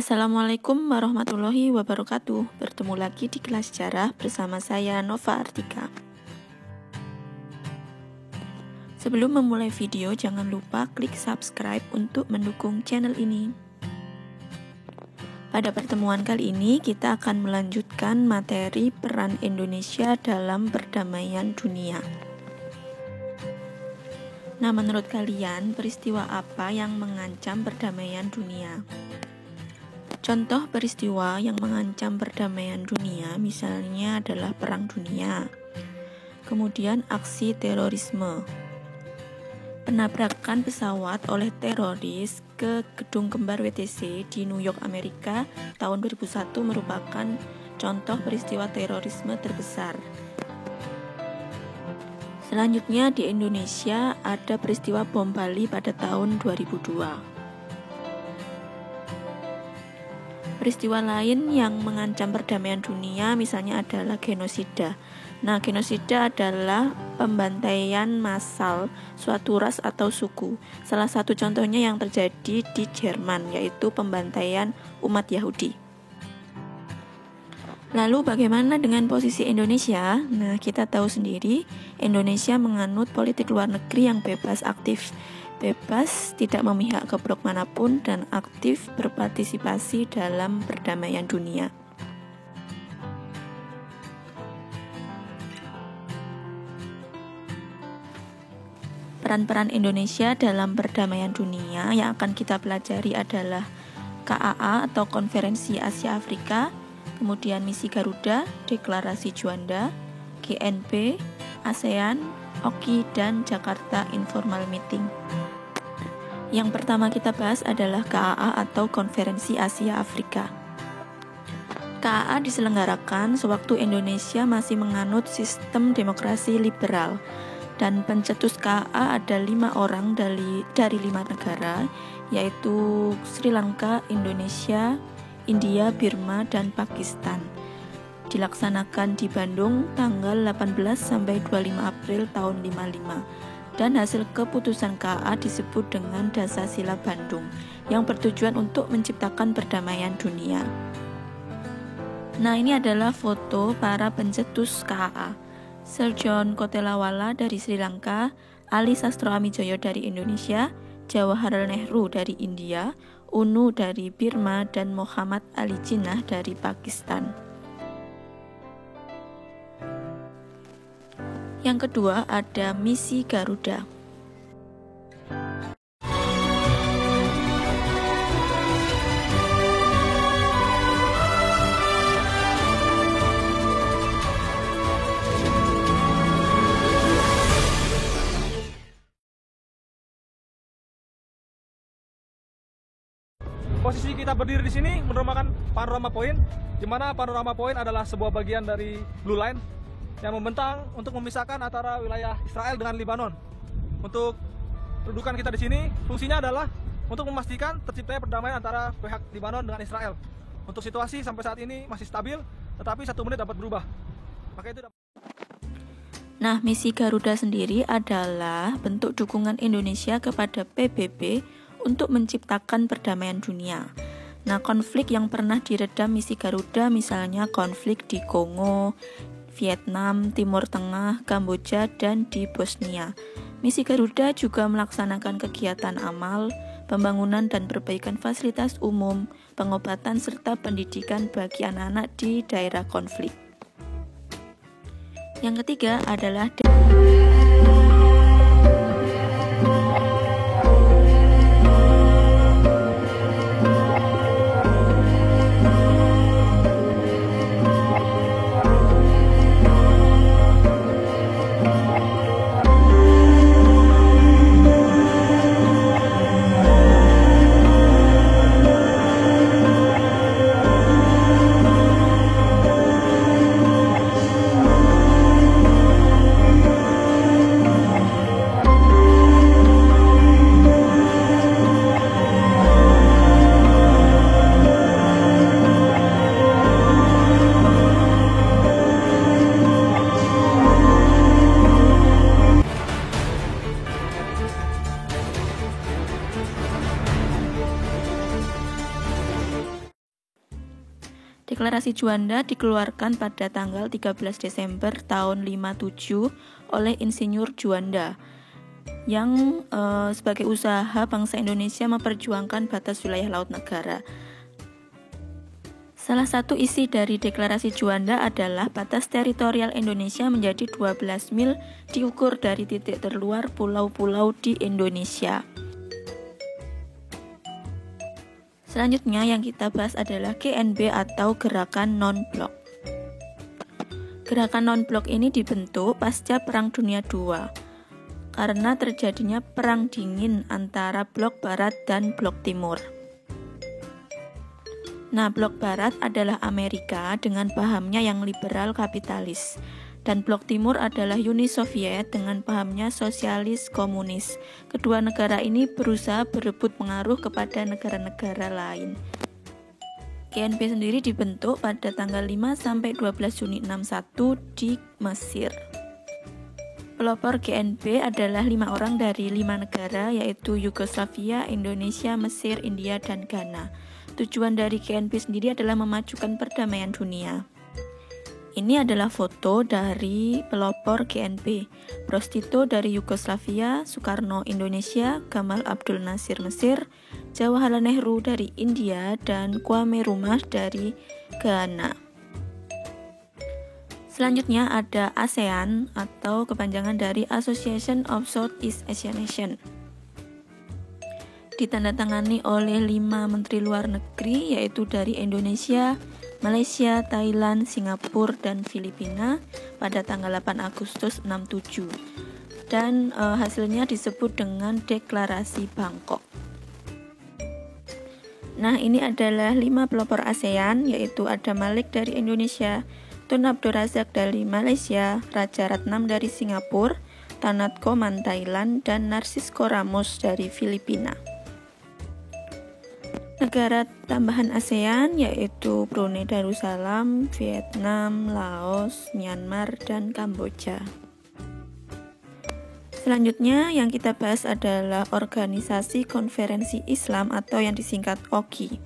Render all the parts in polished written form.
Assalamualaikum warahmatullahi wabarakatuh. Bertemu lagi di kelas sejarah bersama saya Nova Artika. Sebelum memulai video, jangan lupa klik subscribe untuk mendukung channel ini. Pada pertemuan kali ini, kita akan melanjutkan materi peran Indonesia dalam perdamaian dunia. Nah, menurut kalian, peristiwa apa yang mengancam perdamaian dunia? Contoh peristiwa yang mengancam perdamaian dunia misalnya adalah Perang Dunia, kemudian aksi terorisme, penabrakan pesawat oleh teroris ke gedung kembar WTC di New York, Amerika tahun 2001 merupakan contoh peristiwa terorisme terbesar. Selanjutnya di Indonesia ada peristiwa bom Bali pada tahun 2002. Peristiwa lain yang mengancam perdamaian dunia misalnya adalah genosida. Nah, genosida adalah pembantaian massal suatu ras atau suku. Salah satu contohnya yang terjadi di Jerman, yaitu pembantaian umat Yahudi. Lalu bagaimana dengan posisi Indonesia? Nah, kita tahu sendiri Indonesia menganut politik luar negeri yang bebas aktif, bebas, tidak memihak ke blok manapun, dan aktif berpartisipasi dalam perdamaian dunia. Peran-peran Indonesia dalam perdamaian dunia yang akan kita pelajari adalah KAA atau Konferensi Asia Afrika, kemudian Misi Garuda, Deklarasi Juanda, GNP, ASEAN, OKI, dan Jakarta Informal Meeting. Yang pertama kita bahas adalah KAA atau Konferensi Asia Afrika. KAA diselenggarakan sewaktu Indonesia masih menganut sistem demokrasi liberal, dan pencetus KAA ada 5 orang dari 5 negara, yaitu Sri Lanka, Indonesia, India, Burma, dan Pakistan. Dilaksanakan di Bandung tanggal 18 sampai 25 April tahun 55. Dan hasil keputusan KAA disebut dengan Dasar-Sila Bandung yang bertujuan untuk menciptakan perdamaian dunia. Nah, ini adalah foto para pencetus KAA. Sir John Kotelawala dari Sri Lanka, Ali Sastro Amijoyo dari Indonesia, Jawaharlal Nehru dari India, UNU dari Burma, dan Muhammad Ali Jinnah dari Pakistan. Yang kedua ada Misi Garuda. Posisi kita berdiri di sini merupakan panorama point, di mana panorama point adalah sebuah bagian dari Blue Line yang membentang untuk memisahkan antara wilayah Israel dengan Lebanon. Untuk kedudukan kita di sini, fungsinya adalah untuk memastikan terciptanya perdamaian antara pihak Lebanon dengan Israel. Untuk situasi sampai saat ini masih stabil, tetapi 1 menit dapat berubah. Nah, Misi Garuda sendiri adalah bentuk dukungan Indonesia kepada PBB untuk menciptakan perdamaian dunia. Nah, konflik yang pernah diredam Misi Garuda misalnya konflik di Kongo, Vietnam, Timur Tengah, Kamboja, dan di Bosnia. Misi Garuda juga melaksanakan kegiatan amal, pembangunan dan perbaikan fasilitas umum, pengobatan serta pendidikan bagi anak-anak di daerah konflik. Yang ketiga adalah Deklarasi Juanda dikeluarkan pada tanggal 13 Desember tahun 57 oleh Insinyur Juanda yang sebagai usaha bangsa Indonesia memperjuangkan batas wilayah laut negara. Salah satu isi dari Deklarasi Juanda adalah batas teritorial Indonesia menjadi 12 mil diukur dari titik terluar pulau-pulau di Indonesia. Selanjutnya yang kita bahas adalah GNB atau Gerakan Non-Blok. Gerakan Non-Blok ini dibentuk pasca Perang Dunia II karena terjadinya perang dingin antara Blok Barat dan Blok Timur. Nah, Blok Barat adalah Amerika dengan pahamnya yang liberal kapitalis, dan Blok Timur adalah Uni Soviet dengan pahamnya sosialis komunis. Kedua negara ini berusaha berebut pengaruh kepada negara-negara lain. GNB sendiri dibentuk pada tanggal 5 sampai 12 Juni 61 di Mesir. Pelopor GNB adalah 5 orang dari 5 negara, yaitu Yugoslavia, Indonesia, Mesir, India, dan Ghana. Tujuan dari GNB sendiri adalah memajukan perdamaian dunia. Ini adalah foto dari pelopor GNB. Bros Tito dari Yugoslavia, Soekarno Indonesia, Gamal Abdul Nasir Mesir, Jawaharlal Nehru dari India, dan Kwame Rumah dari Ghana. Selanjutnya ada ASEAN atau kepanjangan dari Association of Southeast Asian Nations. Ditandatangani oleh 5 menteri luar negeri, yaitu dari Indonesia, Malaysia, Thailand, Singapura, dan Filipina pada tanggal 8 Agustus 67. Dan hasilnya disebut dengan Deklarasi Bangkok. Nah, ini adalah 5 pelopor ASEAN, yaitu ada Malik dari Indonesia, Tun Abdul Razak dari Malaysia, Raja Ratnam dari Singapura, Tanat Koman Thailand, dan Narcisco Ramos dari Filipina. Negara tambahan ASEAN yaitu Brunei Darussalam, Vietnam, Laos, Myanmar, dan Kamboja. Selanjutnya yang kita bahas adalah Organisasi Konferensi Islam atau yang disingkat OKI.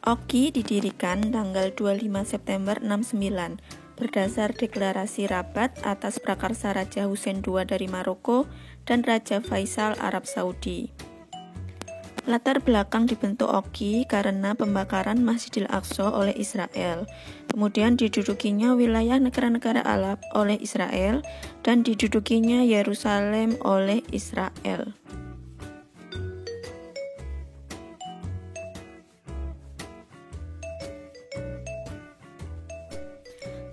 OKI didirikan tanggal 25 September 69 berdasar Deklarasi Rabat atas prakarsa Raja Hussein II dari Maroko dan Raja Faisal Arab Saudi. Latar belakang dibentuk OKI karena pembakaran Masjidil Aqsa oleh Israel. Kemudian didudukinya wilayah negara-negara Arab oleh Israel dan didudukinya Yerusalem oleh Israel.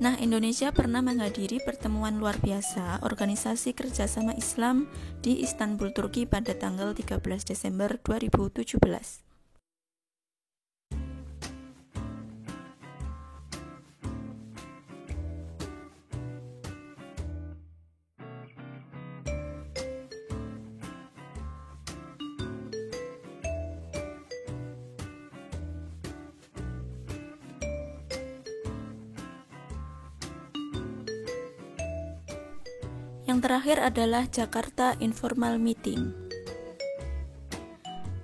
Nah, Indonesia pernah menghadiri pertemuan luar biasa Organisasi Kerjasama Islam di Istanbul, Turki pada tanggal 13 Desember 2017. Yang terakhir adalah Jakarta Informal Meeting.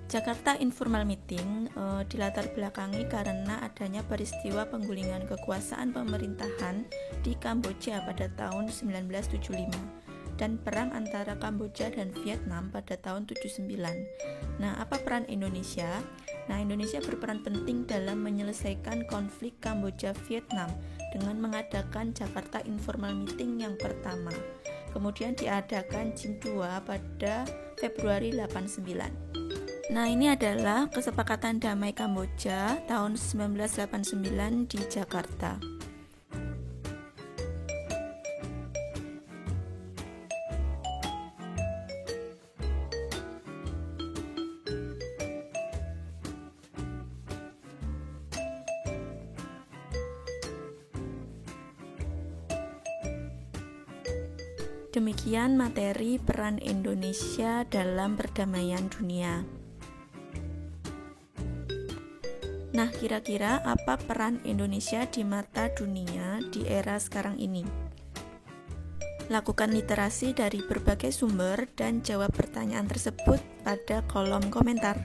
Jakarta Informal Meeting dilatar belakangi karena adanya peristiwa penggulingan kekuasaan pemerintahan di Kamboja pada tahun 1975 dan perang antara Kamboja dan Vietnam pada tahun 79. Nah, apa peran Indonesia? Nah, Indonesia berperan penting dalam menyelesaikan konflik Kamboja-Vietnam dengan mengadakan Jakarta Informal Meeting yang pertama. Kemudian diadakan JIM 2 pada Februari 89. Nah, ini adalah kesepakatan damai Kamboja tahun 1989 di Jakarta. Demikian materi peran Indonesia dalam perdamaian dunia. Nah, kira-kira apa peran Indonesia di mata dunia di era sekarang ini? Lakukan literasi dari berbagai sumber dan jawab pertanyaan tersebut pada kolom komentar.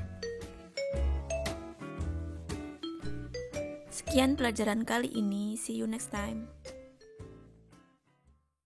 Sekian pelajaran kali ini. See you next time.